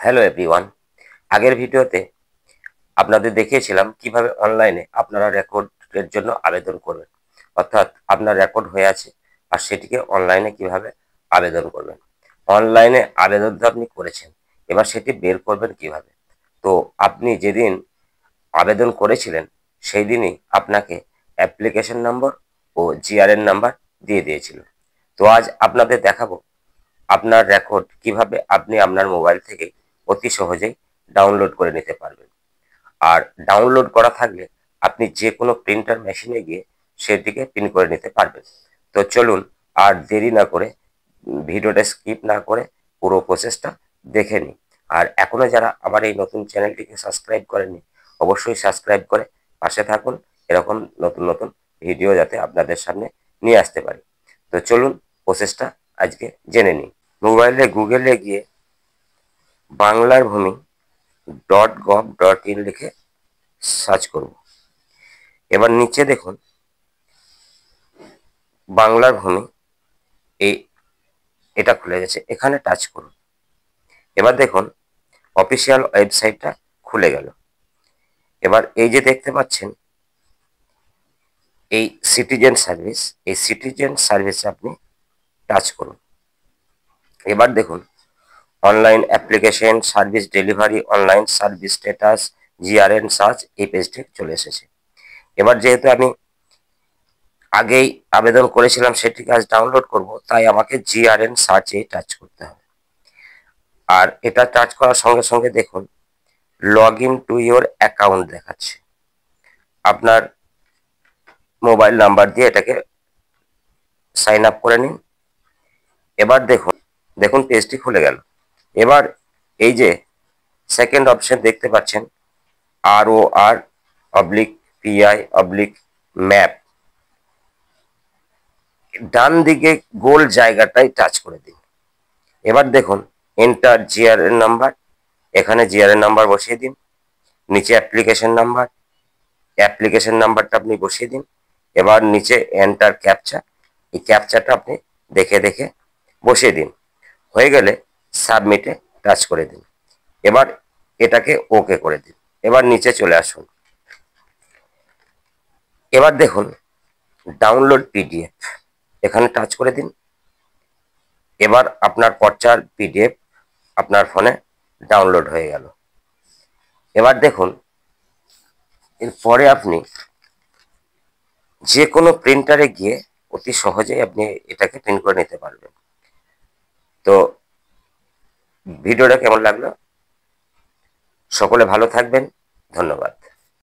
Hello everyone. আগের ভিডিওতে আপনাদের দেখিয়েছিলাম কিভাবে অনলাইনে আপনারা রেকর্ডের জন্য আবেদন করবেন, অর্থাৎ আপনার রেকর্ড হয়ে আছে আর সেটিকে অনলাইনে কিভাবে আবেদন করবেন। অনলাইনে আবেদন তো আপনি করেছেন, এবার সেটি বের করবেন কিভাবে। তো আপনি যেদিন আবেদন করেছিলেন সেই দিনই আপনাকে অ্যাপ্লিকেশন নম্বর ও জিআরএন নাম্বার দিয়ে দিয়েছিল। তো আজ আপনাদের দেখাবো আপনার রেকর্ড কিভাবে আপনি আপনার মোবাইল থেকে অতি সহজেই ডাউনলোড করে নিতে পারবেন। আর ডাউনলোড করা থাকলে আপনি যে কোনো প্রিন্টার মেশিনে গিয়ে সেটিকে প্রিন্ট করে নিতে পারবেন। তো চলুন আর দেরি না করে ভিডিওটা স্কিপ না করে পুরো প্রসেসটা দেখে নিই। আর এখনো যারা আমার এই নতুন চ্যানেলটিকে সাবস্ক্রাইব করেননি, অবশ্যই সাবস্ক্রাইব করে পাশে থাকুন, এরকম নতুন নতুন ভিডিও যাতে আপনাদের সামনে নিয়ে আসতে পারি। তো চলুন প্রসেসটা আজকে জেনে নিই। মোবাইলে গুগলে গিয়ে বাংলার ভূমি .gov.in লিখে সার্চ করব। এবার নিচে দেখুন বাংলার ভূমি, এই এটা খুলে গেছে, এখানে টাচ করুন। এবার দেখুন অফিসিয়াল ওয়েবসাইটটা খুলে গেল। এবার এই যে দেখতে পাচ্ছেন এই সিটিজেন সার্ভিস, এই সিটিজেন সার্ভিসে আপনি টাচ করুন। এবার দেখুন online application service delivery, online service status, GRN search, এই পেজটি চলে এসেছে। এবার যেহেতু আমি আগেই আবেদন করেছিলাম সেটিকে আজ ডাউনলোড করব, তাই আমাকে জিআরএন সার্চে টাচ করতে হবে। আর এটা টাচ করার সঙ্গে সঙ্গে দেখুন log in to your account দেখাচ্ছে। আপনার মোবাইল নাম্বার দিয়ে এটাকে সাইন আপ করে নিন। এবার দেখুন দেখুন পেজটি খুলে গেল। এবার এই যে সেকেন্ড অপশন দেখতে পাচ্ছেন ROR/PI/ম্যাপ, ডান দিকে গোল জায়গাটায় টাচ করে দিন। এবার দেখুন এন্টার জিআরএন নাম্বার, এখানে জিআরএন নাম্বার বসিয়ে দিন। নিচে অ্যাপ্লিকেশন নাম্বার, অ্যাপ্লিকেশন নাম্বারটা আপনি বসিয়ে দিন। এবার নিচে এন্টার ক্যাপচা, এই ক্যাপচাটা আপনি দেখে দেখে বসিয়ে দিন। হয়ে গেলে সাবমিটে টাচ করে দিন। এবার এটাকে ওকে করে দিন। এবার নিচে চলে আসুন। এবার দেখুন ডাউনলোড পিডিএফ, এখানে টাচ করে দিন। এবার আপনার পর্চার পিডিএফ আপনার ফোনে ডাউনলোড হয়ে গেল। এবার দেখুন এরপরে আপনি যে কোনো প্রিন্টারে গিয়ে অতি সহজেই আপনি এটাকে প্রিন্ট করে নিতে পারবেন। তো ভিডিওটা কেমন লাগলো? সকলে ভালো থাকবেন, ধন্যবাদ।